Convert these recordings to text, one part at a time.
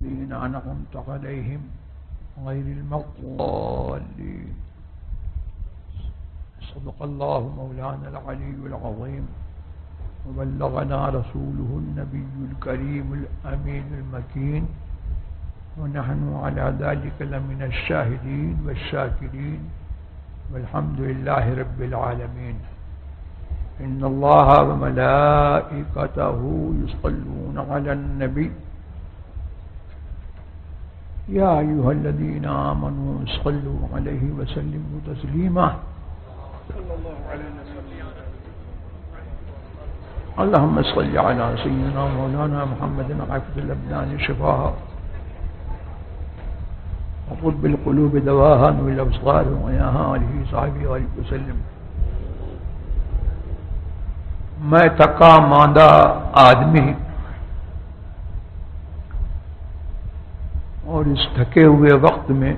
الذين أنعمت عليهم غير المغضوب عليهم. صدق الله مولانا العلي العظيم وبلغنا رسوله النبي الكريم الأمين المكين ونحن على ذلك لمن الشاهدين والشاكرين والحمد لله رب العالمين. إن الله وملائكته يصلون على النبي يا أيها الذين آمنوا صلوا عليه وسلموا تسليما. اللهم صل على سيدنا مولانا محمد عافية الأبدان شفاها وطب القلوب دواها والأبصار وياها آله صحبه وآله وسلم. میں تھکا ماندہ آدمی اور اس تھکے ہوئے وقت میں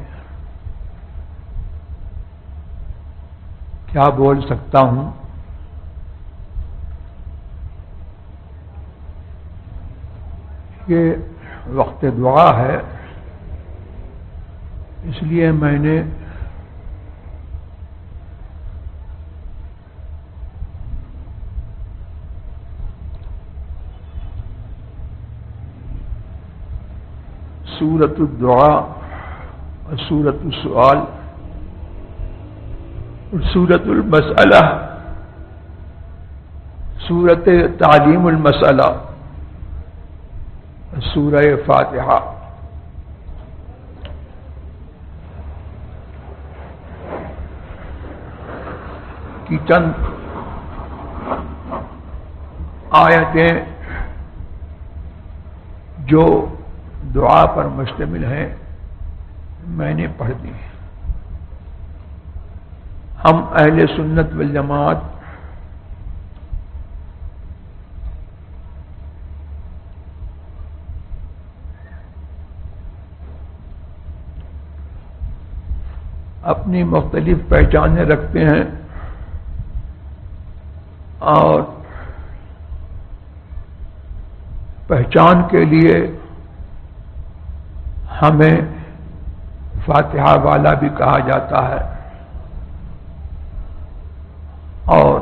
کیا بول سکتا ہوں؟ یہ وقت دعا ہے، اس لیے میں نے سورۃ الدعاء اور سورۃ السؤال اور سورۃ المسئلہ، سورۃ تعلیم المسئلہ، سورہ فاتحہ کی چند آیتیں جو دعا پر مشتمل ہیں میں نے پڑھ دی. ہم اہل سنت والجماعت اپنی مختلف پہچانیں رکھتے ہیں اور پہچان کے لیے ہمیں فاتحہ والا بھی کہا جاتا ہے اور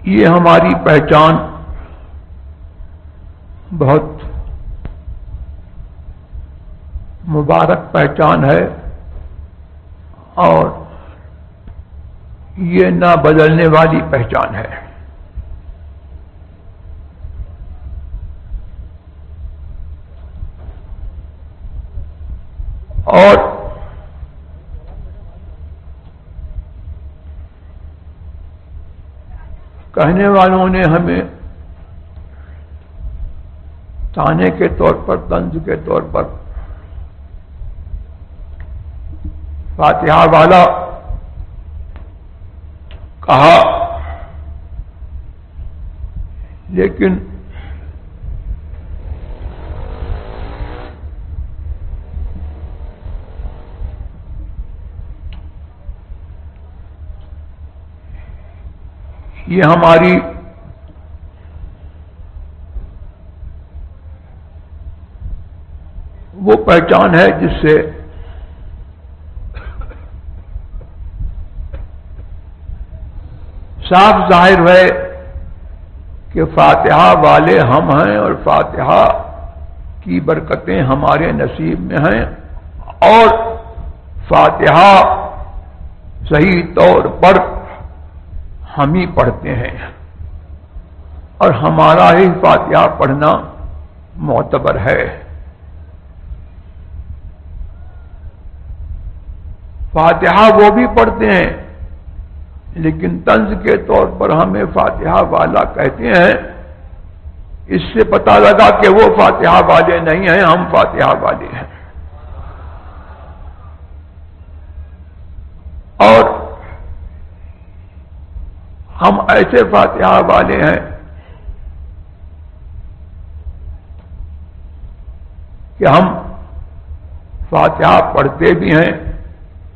یہ ہماری پہچان بہت مبارک پہچان ہے اور یہ نہ بدلنے والی پہچان ہے. اور کہنے والوں نے ہمیں تانے کے طور پر، طنز کے طور پر فاتحہ والا کہا، لیکن یہ ہماری وہ پہچان ہے جس سے صاف ظاہر ہے کہ فاتحہ والے ہم ہیں اور فاتحہ کی برکتیں ہمارے نصیب میں ہیں اور فاتحہ صحیح طور پر ہم ہی پڑھتے ہیں اور ہمارا ہی فاتحہ پڑھنا معتبر ہے. فاتحہ وہ بھی پڑھتے ہیں لیکن طنز کے طور پر ہمیں فاتحہ والا کہتے ہیں. اس سے پتہ لگا کہ وہ فاتحہ والے نہیں ہیں، ہم فاتحہ والے ہیں. اور ہم ایسے فاتحہ والے ہیں کہ ہم فاتحہ پڑھتے بھی ہیں،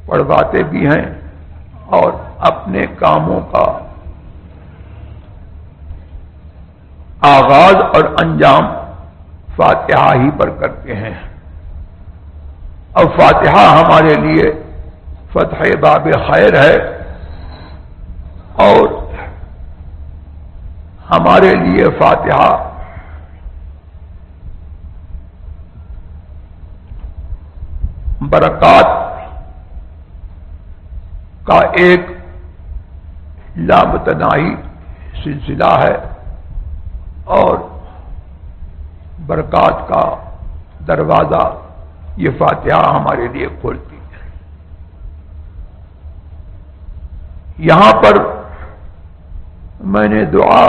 پڑھواتے بھی ہیں اور اپنے کاموں کا آغاز اور انجام فاتحہ ہی پر کرتے ہیں. اب فاتحہ ہمارے لیے فتح باب خیر ہے اور ہمارے لیے فاتحہ برکات کا ایک لامتناہی سلسلہ ہے اور برکات کا دروازہ یہ فاتحہ ہمارے لیے کھولتی ہے. یہاں پر میں نے دعا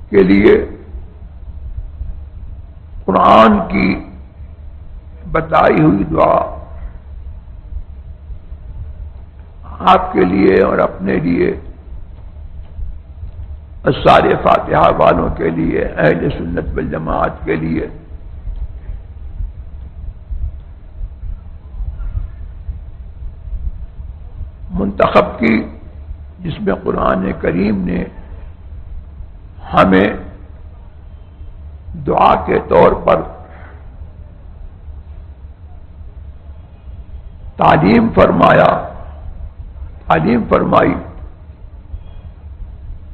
کے لیے قرآن کی بتائی ہوئی دعا آپ کے لیے اور اپنے لیے سارے فاتحہ والوں کے لیے اہل سنت والجماعت کے لیے منتخب کی، جس میں قرآن کریم نے ہمیں دعا کے طور پر تعلیم فرمائی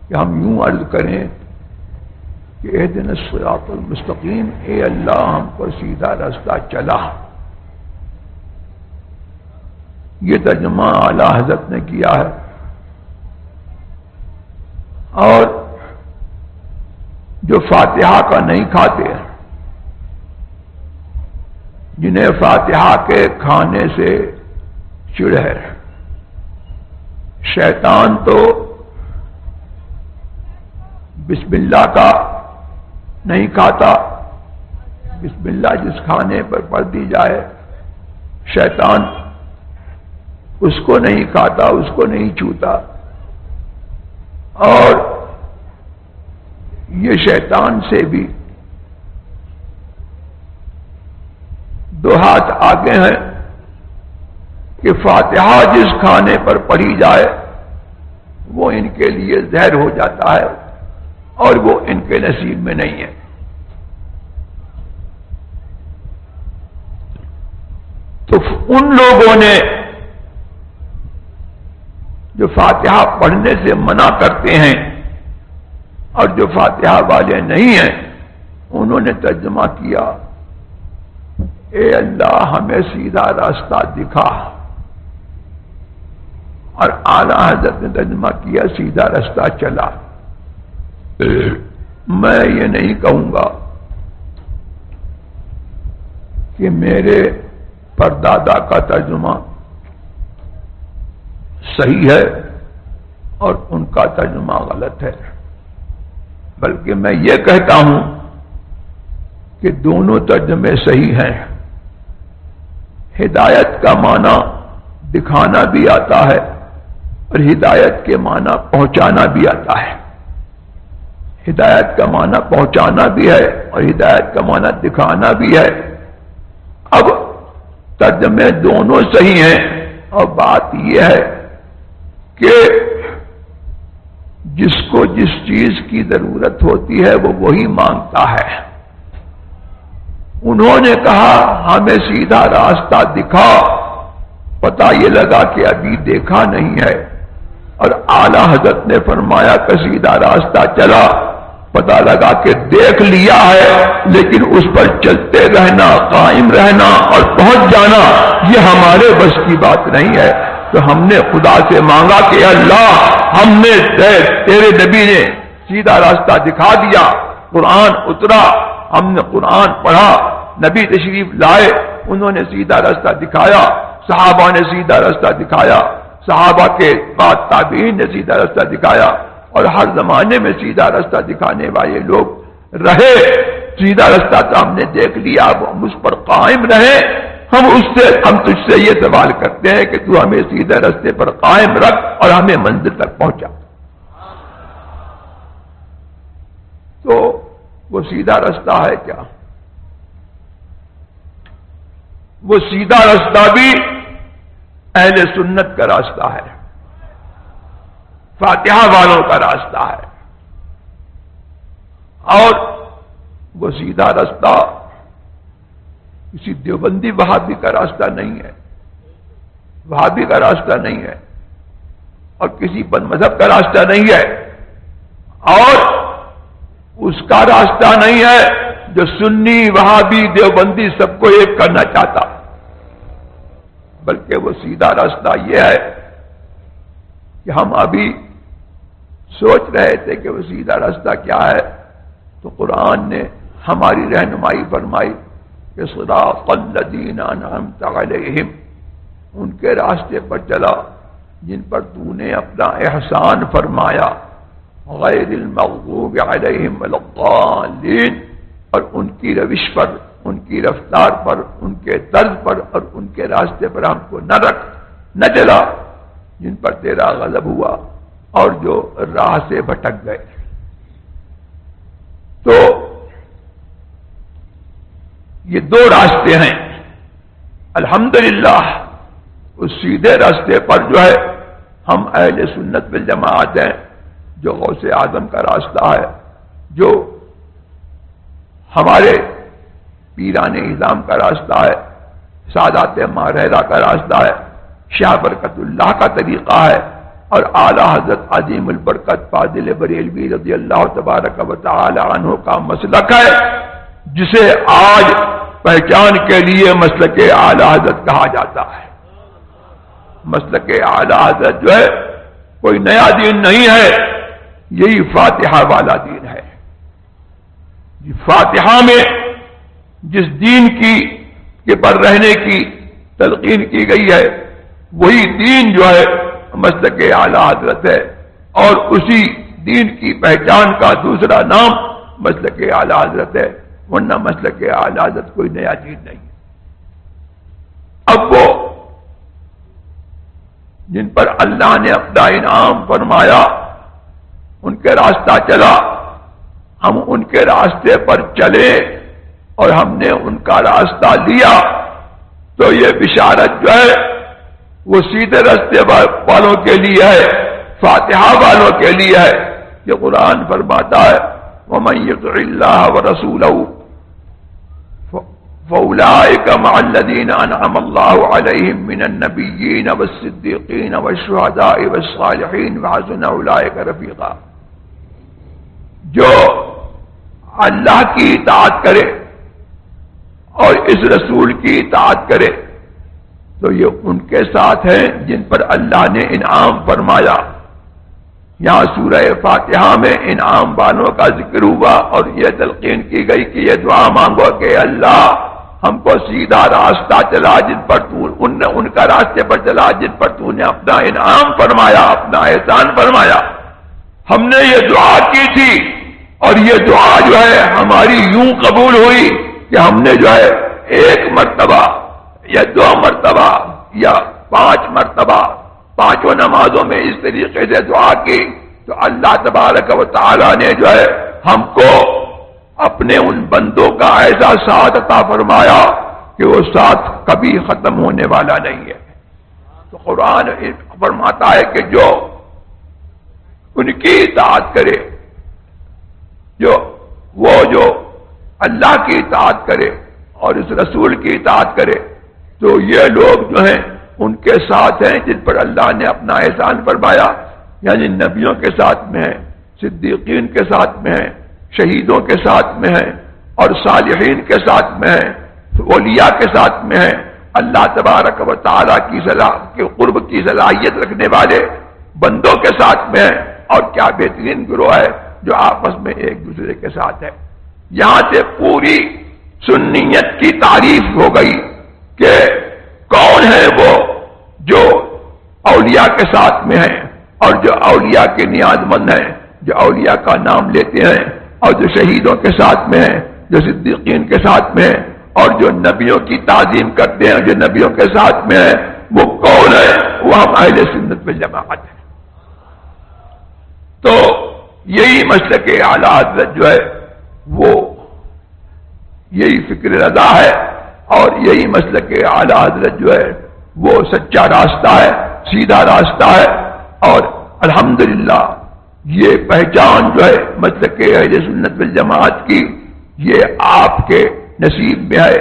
کہ ہم یوں عرض کریں کہ اہدنا الصراط المستقیم، اے اللہ ہم پر سیدھا راستہ چلا. یہ ترجمہ اعلی حضرت نے کیا ہے. اور جو فاتحہ کا نہیں کھاتے ہیں، جنہیں فاتحہ کے کھانے سے چڑ ہے، شیطان تو بسم اللہ کا نہیں کھاتا. بسم اللہ جس کھانے پر پڑھ دی جائے شیطان اس کو نہیں کھاتا، اس کو نہیں چھوتا. اور یہ شیطان سے بھی دو ہاتھ آگے ہیں کہ فاتحہ جس کھانے پر پڑھی جائے وہ ان کے لیے زہر ہو جاتا ہے اور وہ ان کے نصیب میں نہیں ہے. تو ان لوگوں نے جو فاتحہ پڑھنے سے منع کرتے ہیں اور جو فاتحہ والے نہیں ہیں، انہوں نے ترجمہ کیا اے اللہ ہمیں سیدھا راستہ دکھا، اور اعلی حضرت نے ترجمہ کیا سیدھا راستہ چلا. میں یہ نہیں کہوں گا کہ میرے پردادا کا ترجمہ صحیح ہے اور ان کا ترجمہ غلط ہے، بلکہ میں یہ کہتا ہوں کہ دونوں ترجمے صحیح ہیں. ہدایت کا معنی دکھانا بھی آتا ہے اور ہدایت کے معنی پہنچانا بھی آتا ہے. ہدایت کا معنی پہنچانا بھی ہے اور ہدایت کا معنی دکھانا بھی ہے. اب ترجمے دونوں صحیح ہیں اور بات یہ ہے کہ جس کو جس چیز کی ضرورت ہوتی ہے وہ وہی مانگتا ہے. انہوں نے کہا ہمیں سیدھا راستہ دکھا، پتہ یہ لگا کہ ابھی دیکھا نہیں ہے. اور اعلی حضرت نے فرمایا کہ سیدھا راستہ چلا، پتہ لگا کہ دیکھ لیا ہے لیکن اس پر چلتے رہنا، قائم رہنا اور پہنچ جانا یہ ہمارے بس کی بات نہیں ہے. تو ہم نے خدا سے مانگا کہ اللہ ہم نے تیرے نبی نے سیدھا راستہ دکھا دیا، قرآن اترا، ہم نے قرآن پڑھا، نبی تشریف لائے، انہوں نے سیدھا راستہ دکھایا، صحابہ نے سیدھا راستہ دکھایا، صحابہ کے بعد تابعین نے سیدھا راستہ دکھایا، اور ہر زمانے میں سیدھا راستہ دکھانے والے لوگ رہے. سیدھا راستہ تو ہم نے دیکھ لیا، اب ہم اس پر قائم رہیں. ہم تجھ سے یہ سوال کرتے ہیں کہ تو ہمیں سیدھے راستے پر قائم رکھ اور ہمیں منزل تک پہنچا. تو وہ سیدھا راستہ ہے کیا؟ وہ سیدھا راستہ بھی اہل سنت کا راستہ ہے، فاتحہ والوں کا راستہ ہے. اور وہ سیدھا راستہ کسی دیوبندی وہابی کا راستہ نہیں ہے، وہابی کا راستہ نہیں ہے، اور کسی بد مذہب کا راستہ نہیں ہے، اور اس کا راستہ نہیں ہے جو سنی وہابی دیوبندی سب کو ایک کرنا چاہتا، بلکہ وہ سیدھا راستہ یہ ہے کہ ہم ابھی سوچ رہے تھے کہ وہ سیدھا راستہ کیا ہے، تو قرآن نے ہماری رہنمائی فرمائی کہ صراط الذین انعمت علیہم، ان کے راستے پر چلا جن پر تو نے اپنا احسان فرمایا، غیر المغضوب علیہم ولا الضالین، اور ان کی روش پر، ان کی رفتار پر، ان کے طرز پر اور ان کے راستے پر ہم کو نہ چلا جن پر تیرا غضب ہوا اور جو راہ سے بھٹک گئے۔ تو یہ دو راستے ہیں، الحمدللہ اس سیدھے راستے پر جو ہے ہم اہل سنت والجماعت ہیں، جو غوث اعظم کا راستہ ہے، جو ہمارے پیران اعظام کا راستہ ہے، سادات ماہرہ کا راستہ ہے، شاہ برکت اللہ کا طریقہ ہے، اور اعلیٰ حضرت عظیم البرکت فاضل بریلوی رضی اللہ تبارک و تعالی عنہ کا مسلک ہے، جسے آج پہچان کے لیے مسلک اعلیٰ حضرت کہا جاتا ہے۔ مسلک اعلیٰ حضرت جو ہے کوئی نیا دین نہیں ہے، یہی فاتحہ والا دین ہے۔ فاتحہ میں جس دین کے پر رہنے کی تلقین کی گئی ہے، وہی دین جو ہے مسلک اعلیٰ حضرت ہے، اور اسی دین کی پہچان کا دوسرا نام مسلک اعلیٰ حضرت ہے، ورنہ مسلک اعلیٰ حضرت کوئی نیا دین نہیں۔ اب وہ جن پر اللہ نے اپنا انعام فرمایا ان کے راستہ چلا، ہم ان کے راستے پر چلے اور ہم نے ان کا راستہ لیا، تو یہ بشارت جو ہے وہ سیدھے راستے والوں کے لیے ہے، فاتحہ والوں کے لیے ہے۔ یہ قرآن فرماتا ہے وَمَن يُطِعِ اللَّهَ وَرَسُولَهُ فَأُولَٰئِكَ مَعَ الَّذِينَ أَنْعَمَ اللَّهُ عَلَيْهِم مِّنَ النَّبِيِّينَ وَالصِّدِّيقِينَ وَالشُّهَدَاءِ وَالصَّالِحِينَ وَحَسُنَ أُولَٰئِكَ رَفِيقًا۔ جو اللہ کی اطاعت کرے اور اس رسول کی اطاعت کرے تو یہ ان کے ساتھ ہیں جن پر اللہ نے انعام فرمایا۔ یہاں سورہ فاتحہ میں انعام والوں کا ذکر ہوا اور یہ تلقین کی گئی کہ یہ دعا مانگو کہ اللہ ہم کو سیدھا راستہ چلا جن پر تو ان کا راستے پر چلا جن پر تو نے اپنا انعام فرمایا، اپنا احسان فرمایا۔ ہم نے یہ دعا کی تھی اور یہ دعا جو ہے ہماری یوں قبول ہوئی کہ ہم نے جو ہے ایک مرتبہ یا دو مرتبہ یا 5 مرتبہ پانچوں نمازوں میں اس طریقے سے دعا کی، تو اللہ تبارک و تعالی نے جو ہے ہم کو اپنے ان بندوں کا ایسا ساتھ عطا فرمایا کہ وہ ساتھ کبھی ختم ہونے والا نہیں ہے۔ تو قرآن فرماتا ہے کہ جو ان کی اطاعت کرے، جو اللہ کی اطاعت کرے اور اس رسول کی اطاعت کرے، تو یہ لوگ جو ہیں ان کے ساتھ ہیں جن پر اللہ نے اپنا احسان فرمایا، یعنی نبیوں کے ساتھ میں ہیں، صدیقین کے ساتھ میں ہیں، شہیدوں کے ساتھ میں ہیں، اور صالحین کے ساتھ میں ہیں، اولیاء کے ساتھ میں ہیں، اللہ تبارک و تعالیٰ کے قرب کی صلاحیت رکھنے والے بندوں کے ساتھ میں ہیں، اور کیا بہترین گروہ ہے جو آپس میں ایک دوسرے کے ساتھ ہے۔ یہاں سے پوری سنیت کی تعریف ہو گئی کہ کون ہے وہ جو اولیاء کے ساتھ میں ہیں اور جو اولیاء کے نیاز مند ہیں، جو اولیاء کا نام لیتے ہیں، اور جو شہیدوں کے ساتھ میں ہیں، جو صدیقین کے ساتھ میں ہیں، اور جو نبیوں کی تعظیم کرتے ہیں، جو نبیوں کے ساتھ میں ہیں، وہ کون ہے؟ وہ ہم اہل سنت والجماعت ہیں۔ تو یہی مسلک اعلیٰ حضرت جو ہے وہ یہی فکر رضا ہے، اور یہی مسلک اعلیٰ حضرت جو ہے وہ سچا راستہ ہے، سیدھا راستہ ہے، اور الحمدللہ یہ پہچان جو ہے مسلک اہل سنت والجماعت کی، یہ آپ کے نصیب میں ہے۔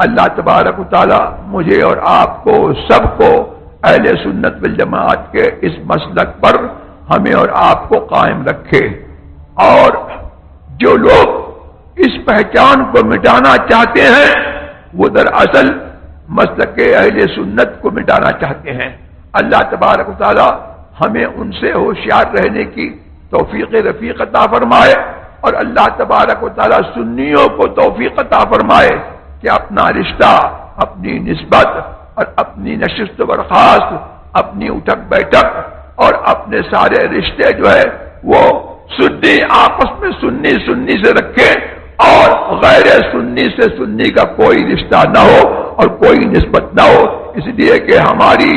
اللہ تبارک و تعالی مجھے اور آپ کو سب کو اہل سنت والجماعت کے اس مسلک پر ہمیں اور آپ کو قائم رکھے۔ اور جو لوگ اس پہچان کو مٹانا چاہتے ہیں وہ دراصل مسلک اہل سنت کو مٹانا چاہتے ہیں۔ اللہ تبارک و تعالی ہمیں ان سے ہوشیار رہنے کی توفیق رفیق عطا فرمائے، اور اللہ تبارک و تعالی سنیوں کو توفیق عطا فرمائے کہ اپنا رشتہ، اپنی نسبت اور اپنی نشست و برخاست، اپنی اٹھک بیٹھک اور اپنے سارے رشتے جو ہے وہ سنی آپس میں سنی سے رکھے، اور غیر سنی سے سنی کا کوئی رشتہ نہ ہو اور کوئی نسبت نہ ہو، اس لیے کہ ہماری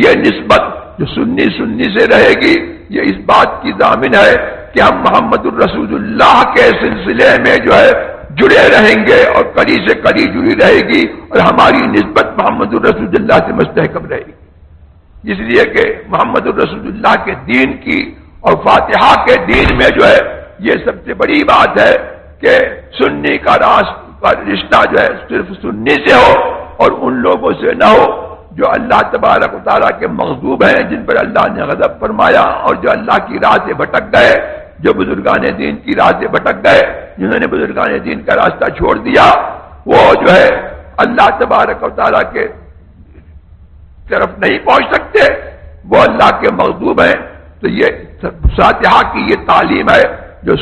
یہ نسبت جو سنی سے رہے گی یہ اس بات کی ضامن ہے کہ ہم محمد الرسول اللہ کے سلسلے میں جو ہے جڑے رہیں گے، اور کڑی سے کڑی جڑی رہے گی، اور ہماری نسبت محمد الرسول اللہ سے مستحکم رہے گی۔ اس لیے کہ محمد الرسول اللہ کے دین کی اور فاتحہ کے دین میں جو ہے یہ سب سے بڑی بات ہے کہ سنی کا رشتہ جو ہے صرف سنی سے ہو اور ان لوگوں سے نہ ہو جو اللہ تبارک و تعالیٰ کے مغضوب ہیں، جن پر اللہ نے غضب فرمایا، اور جو اللہ کی راہ سے بھٹک گئے، جو بزرگان دین کی راہ سے بھٹک گئے، جنہوں نے بزرگان دین کا راستہ چھوڑ دیا، وہ جو ہے اللہ تبارک و تعالیٰ کے طرف نہیں پہنچ سکتے، وہ اللہ کے مغضوب ہیں۔ تو یہ فاتحہ کی یہ تعلیم ہے جو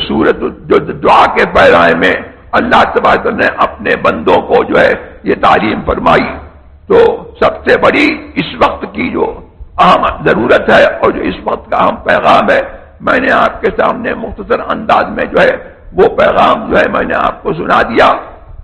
دعا کے پیرائے میں اللہ تبارک نے اپنے بندوں کو جو ہے یہ تعلیم فرمائی۔ تو سب سے بڑی اس وقت کی جو اہم ضرورت ہے اور جو اس وقت کا اہم پیغام ہے، میں نے آپ کے سامنے مختصر انداز میں جو ہے وہ پیغام جو ہے میں نے آپ کو سنا دیا۔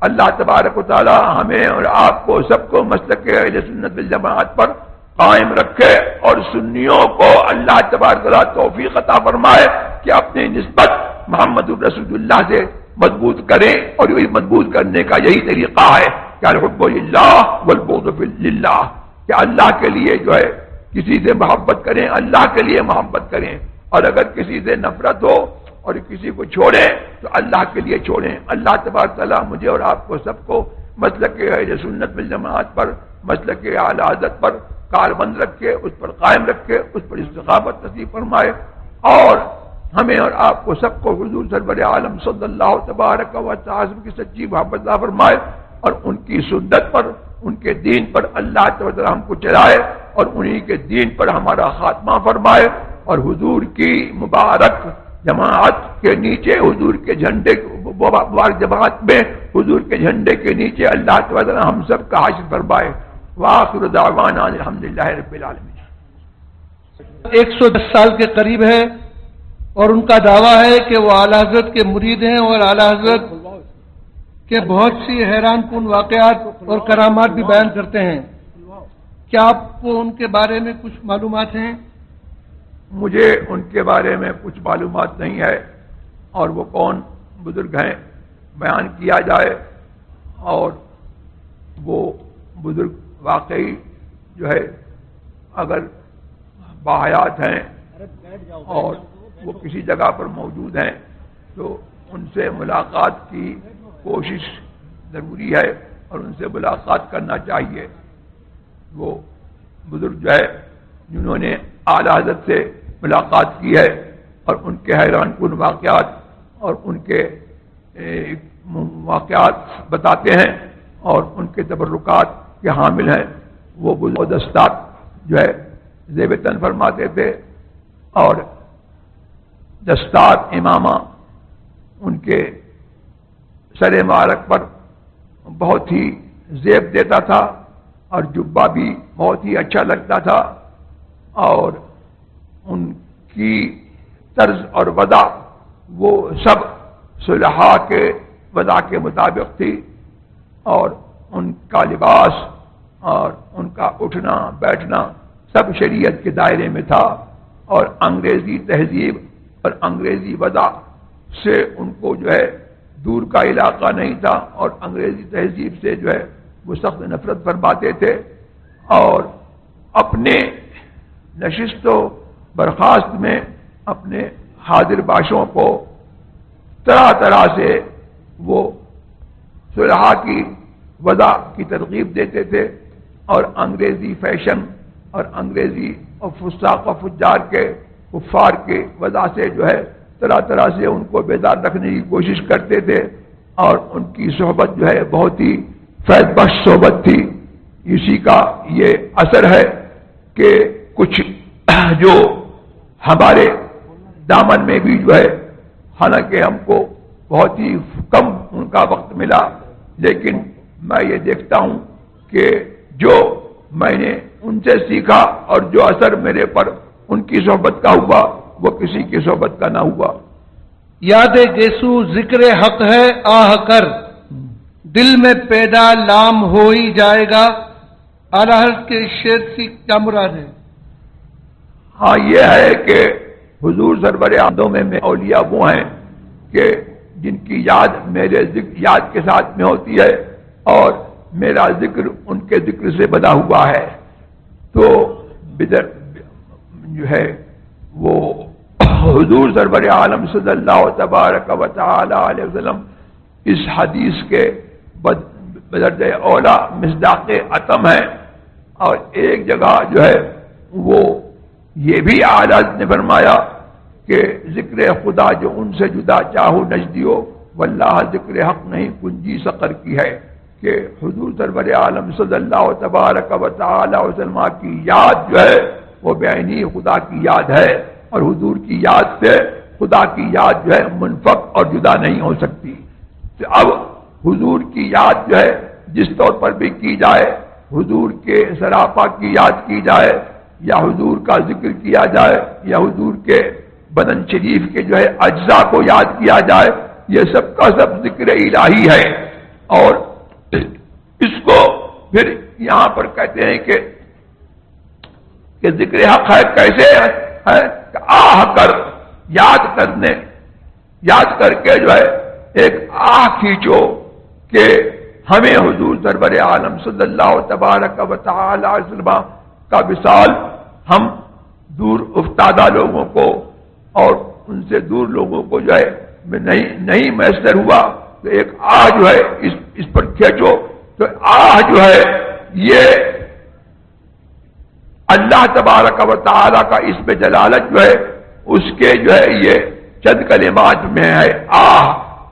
اللہ تبارک و تعالی ہمیں اور آپ کو سب کو مسلک اہل سنت والجماعت پر قائم رکھے، اور سنیوں کو اللہ تبارک و تعالی توفیق عطا فرمائے کہ اپنی نسبت محمد الرسول اللہ سے مضبوط کریں، اور یہ مضبوط کرنے کا یہی طریقہ ہے کہ الحب للہ والبغض للہ، کہ اللہ کے لیے جو ہے کسی سے محبت کریں، اللہ کے لیے محبت کریں، اور اگر کسی سے نفرت ہو اور کسی کو چھوڑیں تو اللہ کے لیے چھوڑیں۔ اللہ تبارک تعالیٰ مجھے اور آپ کو سب کو مسلک اہل سنت والجماعت پر، مسلک اعلی حضرت پر کاربند رکھے، اس پر قائم رکھے، اس پر استقامت نصیب فرمائے، اور ہمیں اور آپ کو سب کو حضور سرور عالم صلی اللہ تبارک و تعالی کی سچی محبت عطا فرمائے، اور ان کی سنت پر، ان کے دین پر اللہ تعالی ہم کو چلائے، اور انہی کے دین پر ہمارا خاتمہ فرمائے، اور حضور کی مبارک جماعت کے نیچے، حضور کے جھنڈے مبارک جماعت میں حضور کے جھنڈے کے نیچے اللہ تعالی ہم سب کا حاصل فرمائے۔ وآخر دعوانا الحمدللہ رب العالمین۔ 110 سال کے قریب ہے، اور ان کا دعویٰ ہے کہ وہ اعلیٰ حضرت کے مرید ہیں، اور اعلیٰ حضرت کے بہت سی حیران کن واقعات اور کرامات بھی بیان کرتے ہیں۔ کیا آپ کو ان کے بارے میں کچھ معلومات ہیں؟ مجھے ان کے بارے میں کچھ معلومات نہیں ہے، اور وہ کون بزرگ ہیں بیان کیا جائے، اور وہ بزرگ واقعی جو ہے اگر باحیات ہیں اور وہ کسی جگہ پر موجود ہیں تو ان سے ملاقات کی کوشش ضروری ہے، اور ان سے ملاقات کرنا چاہیے۔ وہ بزرگ جو ہے جنہوں نے اعلیٰ حضرت سے ملاقات کی ہے، اور ان کے حیران کن واقعات اور ان کے واقعات بتاتے ہیں، اور ان کے تبرکات کے حامل ہیں، وہ بزرگ دستات جو ہے زیب تن فرماتے تھے، اور دستار امامہ ان کے سر مبارک پر بہت ہی زیب دیتا تھا، اور جبہ بھی بہت ہی اچھا لگتا تھا، اور ان کی طرز اور وضع وہ سب صلحاء کے وضع کے مطابق تھی، اور ان کا لباس اور ان کا اٹھنا بیٹھنا سب شریعت کے دائرے میں تھا، اور انگریزی تہذیب اور انگریزی وضع سے ان کو جو ہے دور کا علاقہ نہیں تھا، اور انگریزی تہذیب سے جو ہے وہ سخت نفرت فرماتے تھے، اور اپنے نشست و برخاست میں اپنے حاضر باشوں کو طرح طرح سے وہ صلح کی وضع کی ترغیب دیتے تھے، اور انگریزی فیشن اور انگریزی اور فساق و فجار کے کفار کے وضع سے جو ہے طرح طرح سے ان کو بیدار رکھنے کی کوشش کرتے تھے، اور ان کی صحبت جو ہے بہت ہی فیض بخش صحبت تھی۔ اسی کا یہ اثر ہے کہ کچھ جو ہمارے دامن میں بھی جو ہے، حالانکہ ہم کو بہت ہی کم ان کا وقت ملا، لیکن میں یہ دیکھتا ہوں کہ جو میں نے ان سے سیکھا اور جو اثر میرے پر ان کی صحبت کا ہوا وہ کسی کی صحبت کا نہ ہوا۔ یاد گیسو ذکر حق ہے آہ کر، دل میں پیدا لام ہو ہی جائے گا۔ اعلیٰ حضرت کے شعر سے کیا مراد ہے؟ ہاں، یہ ہے کہ حضور سرور عالم میں اولیاء وہ ہیں کہ جن کی یاد میرے یاد کے ساتھ میں ہوتی ہے، اور میرا ذکر ان کے ذکر سے بنا ہوا ہے۔ تو بدر جو ہے وہ حضور سرور عالم صلی اللہ تبارک و تعالی علیہ وسلم اس حدیث کے بدرجہ اولا مصداق اتم ہے۔ اور ایک جگہ جو ہے وہ یہ بھی اعلیٰ نے فرمایا کہ ذکر خدا جو ان سے جدا چاہو نجدیو واللہ ذکر حق نہیں کنجی سقر کی ہے، کہ حضور سرور عالم صلی اللہ تبارک و تعالی وسلم کی یاد جو ہے وہ بعینی خدا کی یاد ہے، اور حضور کی یاد سے خدا کی یاد جو ہے منفک اور جدا نہیں ہو سکتی۔ تو اب حضور کی یاد جو ہے جس طور پر بھی کی جائے، حضور کے سراپا کی یاد کی جائے، یا حضور کا ذکر کیا جائے، یا حضور کے بدن شریف کے جو ہے اجزاء کو یاد کیا جائے، یہ سب کا سب ذکر الہی ہے۔ اور اس کو پھر یہاں پر کہتے ہیں کہ ذکر حق ہے، کیسے ہے؟ آہ کر، یاد کرنے، یاد کر کے جو ہے ایک آہ کھینچو کہ ہمیں حضور سرور عالم صلی اللہ تبارک و تعالی علیہ وسلم کا وصال ہم دور افتادہ لوگوں کو اور ان سے دور لوگوں کو جو ہے نہیں میسر ہوا، تو ایک آہ جو ہے اس پر کھینچو۔ تو آہ جو ہے یہ اللہ تبارک و تعالی کا اس میں جلالت جو ہے اس کے جو ہے یہ چند کلمات میں ہے آہ۔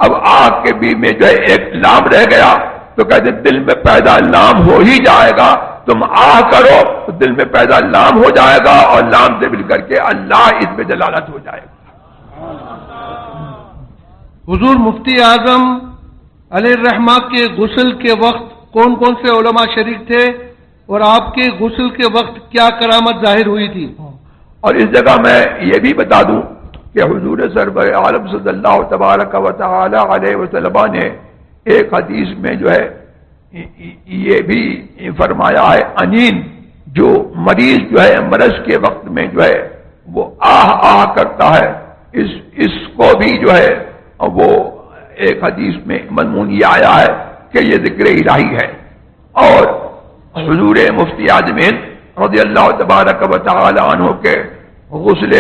اب آہ کے بھی میں جو ہے ایک لام رہ گیا، تو کہتے دل میں پیدا لام ہو ہی جائے گا، تم آہ کرو تو دل میں پیدا لام ہو جائے گا، اور لام سے مل کر کے اللہ اس میں جلالت ہو جائے گا۔ حضور مفتی اعظم علیہ الرحمہ کے غسل کے وقت کون کون سے علماء شریک تھے، اور آپ کے غسل کے وقت کیا کرامت ظاہر ہوئی تھی؟ اور اس جگہ میں یہ بھی بتا دوں کہ حضور سرور عالم صلی اللہ تبارک و تعالی علیہ وسلم نے ایک حدیث میں جو ہے یہ بھی فرمایا ہے، انین جو مریض جو ہے مرض کے وقت میں جو ہے وہ آہ آہ کرتا ہے، اس کو بھی جو ہے وہ ایک حدیث میں مضمون یہ آیا ہے کہ یہ ذکر الہی ہے۔ اور حضور مفتی اعظم رضی اللہ تبارک و تعالی عنہ کے غسل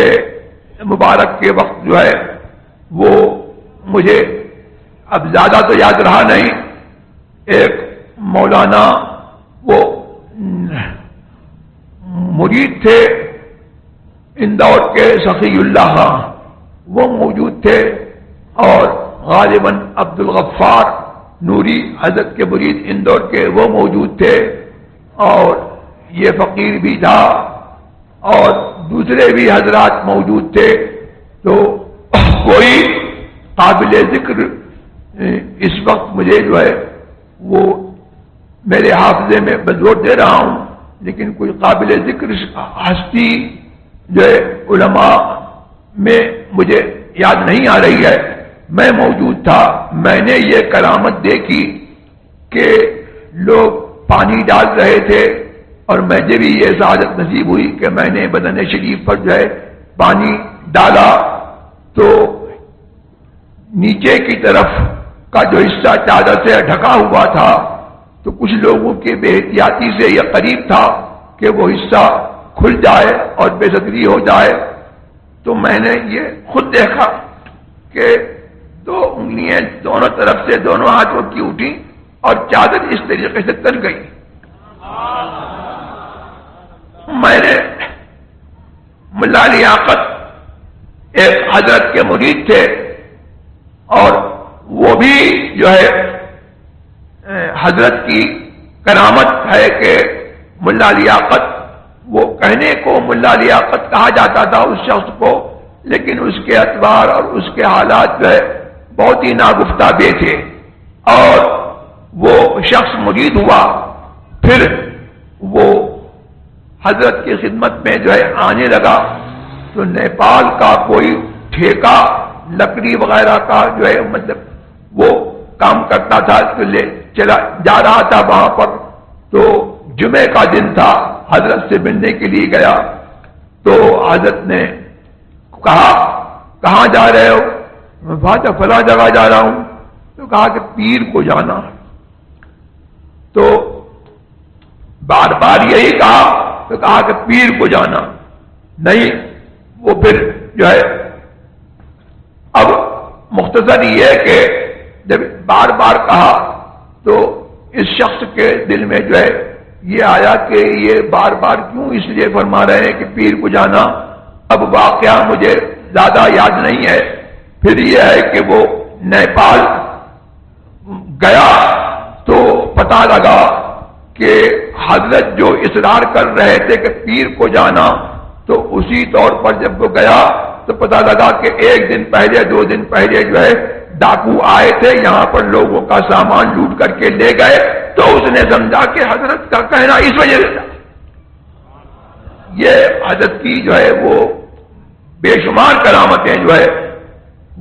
مبارک کے وقت جو ہے وہ مجھے اب زیادہ تو یاد رہا نہیں، ایک مولانا وہ مرید تھے اندور کے سخی اللہ خان، وہ موجود تھے، اور غالباً عبد الغفار نوری حضرت کے مرید اندور کے وہ موجود تھے، اور یہ فقیر بھی تھا، اور دوسرے بھی حضرات موجود تھے۔ تو کوئی قابل ذکر اس وقت مجھے جو ہے وہ میرے حافظے میں بزور دے رہا ہوں، لیکن کوئی قابل ذکر ہستی جو ہے علماء میں مجھے یاد نہیں آ رہی ہے۔ میں موجود تھا، میں نے یہ کرامت دیکھی کہ لوگ پانی ڈال رہے تھے، اور مجھے بھی یہ سعادت نصیب ہوئی کہ میں نے بدن شریف پر جو ہے پانی ڈالا، تو نیچے کی طرف کا جو حصہ چادر سے ڈھکا ہوا تھا، تو کچھ لوگوں کے بے احتیاطی سے یہ قریب تھا کہ وہ حصہ کھل جائے اور بے صدری ہو جائے، تو میں نے یہ خود دیکھا کہ 2 انگلیاں دونوں طرف سے دونوں ہاتھوں کی اٹھی اور چادر اس طریقے سے تن گئی. میں نے ملا لیاقت ایک حضرت کے مرید تھے اور وہ بھی جو ہے حضرت کی کرامت ہے کہ ملا لیاقت، وہ کہنے کو ملا لیاقت کہا جاتا تھا اس شخص کو، لیکن اس کے اطوار اور اس کے حالات جو ہے بہت ہی ناگفتابے تھے. اور وہ شخص مرید ہوا، پھر وہ حضرت کی خدمت میں جو ہے آنے لگا تو نیپال کا کوئی ٹھیکہ لکڑی وغیرہ کا جو ہے مطلب وہ کام کرتا تھا، چلا جا رہا تھا وہاں پر. تو جمعے کا دن تھا، حضرت سے ملنے کے لیے گیا تو حضرت نے کہا کہاں جا رہے ہو؟ میں کہا فلاں جگہ جا رہا ہوں. تو کہا کہ پیر کو جانا. تو بار بار یہی کہا، تو کہا کہ پیر کو جانا نہیں. وہ پھر جو ہے اب مختصر یہ ہے کہ جب بار بار کہا تو اس شخص کے دل میں جو ہے یہ آیا کہ یہ بار بار کیوں اس لیے فرما رہے ہیں کہ پیر کو جانا. اب واقعہ مجھے زیادہ یاد نہیں ہے. پھر یہ ہے کہ وہ نیپال گیا تو پتہ لگا کہ حضرت جو اصرار کر رہے تھے کہ پیر کو جانا، تو اسی طور پر جب وہ گیا تو پتہ لگا کہ 1 دن پہلے 2 دن پہلے جو ہے ڈاکو آئے تھے، یہاں پر لوگوں کا سامان لوٹ کر کے لے گئے. تو اس نے سمجھا کہ حضرت کا کہنا اس وجہ سے. یہ حضرت کی جو ہے وہ بے شمار کرامتیں جو ہے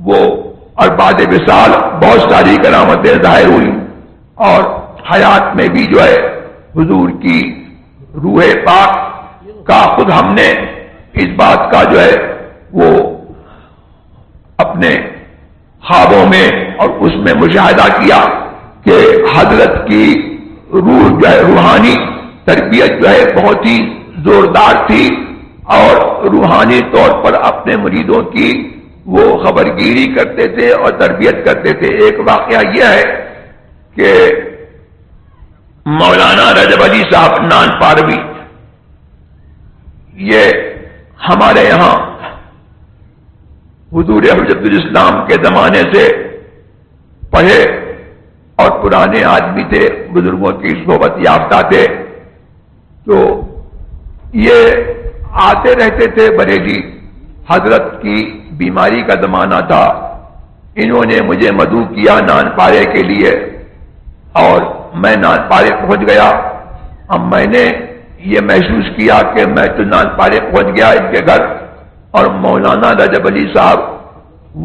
وہ، اور بعد وصال بہت ساری کرامتیں ظاہر ہوئی، اور حیات میں بھی جو ہے حضور کی روح پاک کا خود ہم نے اس بات کا جو ہے وہ اپنے خوابوں میں اور اس میں مشاہدہ کیا کہ حضرت کی روح جو ہے روحانی تربیت جو ہے بہت ہی زوردار تھی، اور روحانی طور پر اپنے مریدوں کی وہ خبرگیری کرتے تھے اور تربیت کرتے تھے. ایک واقعہ یہ ہے کہ مولانا رجب علی صاحب نان پاروی، یہ ہمارے یہاں حضور حجت الاسلام کے زمانے سے پڑھے اور پرانے آدمی تھے، بزرگوں کی صحبت یافتہ تھے. تو یہ آتے رہتے تھے بریلی. حضرت کی بیماری کا زمانہ تھا، انہوں نے مجھے مدعو کیا نان پارے کے لیے اور میں نان پارے پہنچ گیا. اب میں نے یہ محسوس کیا کہ میں تو نان پارے پہنچ گیا ان کے گھر، اور مولانا رجب علی صاحب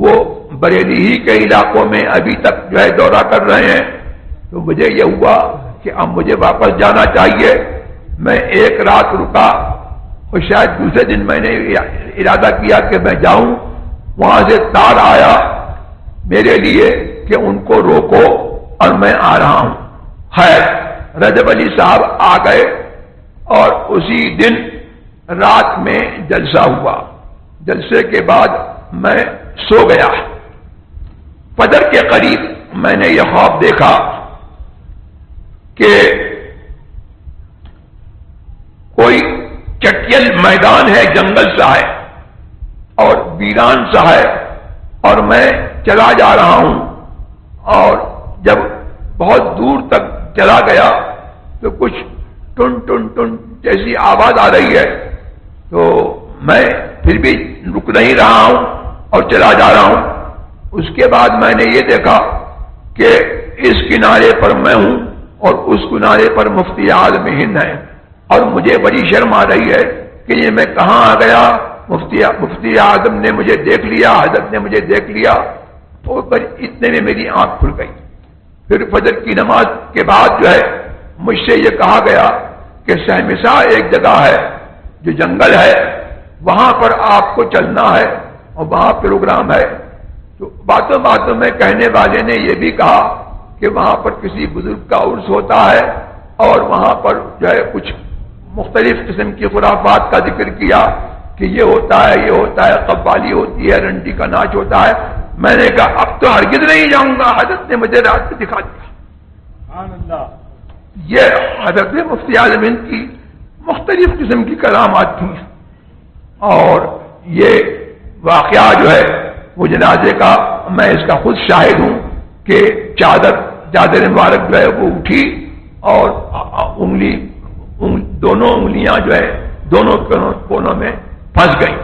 وہ بریلی ہی کے علاقوں میں ابھی تک جو ہے دورہ کر رہے ہیں. تو مجھے یہ ہوا کہ اب مجھے واپس جانا چاہیے. میں 1 رات رکا اور شاید دوسرے دن میں نے ارادہ کیا کہ میں جاؤں. وہاں سے تار آیا میرے لیے کہ ان کو روکو اور میں آ رہا ہوں. خیر رجب علی صاحب آ گئے اور اسی دن رات میں جلسہ ہوا. جلسے کے بعد میں سو گیا. فجر کے قریب میں نے یہ خواب دیکھا کہ کوئی چٹیل میدان ہے، جنگل سا ہے اور ویران سا ہے، اور میں چلا جا رہا ہوں. اور جب بہت دور تک چلا گیا تو کچھ ٹن ٹن ٹن جیسی آواز آ رہی ہے. تو میں پھر بھی رک نہیں رہا ہوں اور چلا جا رہا ہوں. اس کے بعد میں نے یہ دیکھا کہ اس کنارے پر میں ہوں اور اس کنارے پر مفتی اعظم ہند ہے، اور مجھے بڑی شرم آ رہی ہے کہ یہ میں کہاں آ گیا. مفتی اعظم نے مجھے دیکھ لیا، حضرت نے مجھے دیکھ لیا، اور اتنے میں میری آنکھ کھل گئی. پھر فجر کی نماز کے بعد جو ہے مجھ سے یہ کہا گیا کہ سہمسا ایک جگہ ہے جو جنگل ہے، وہاں پر آپ کو چلنا ہے اور وہاں پروگرام ہے. تو باتوں باتوں میں کہنے والے نے یہ بھی کہا کہ وہاں پر کسی بزرگ کا عرس ہوتا ہے، اور وہاں پر جو ہے کچھ مختلف قسم کی خرافات کا ذکر کیا کہ یہ ہوتا ہے یہ ہوتا ہے، قوالی ہوتی ہے، رنڈی کا ناچ ہوتا ہے. میں نے کہا اب تو ہرگز نہیں جاؤں گا، حضرت نے مجھے رات میں دکھا دیا. سبحان اللہ. یہ حضرت مفتی اعظم ہند کی مختلف قسم کی کرامات تھیں. اور یہ واقعہ جو ہے وہ جنازے کا میں اس کا خود شاہد ہوں کہ چادر مبارک جو ہے وہ اٹھی اور دونوں انگلیاں جو ہے دونوں کونوں میں پھنس گئیں.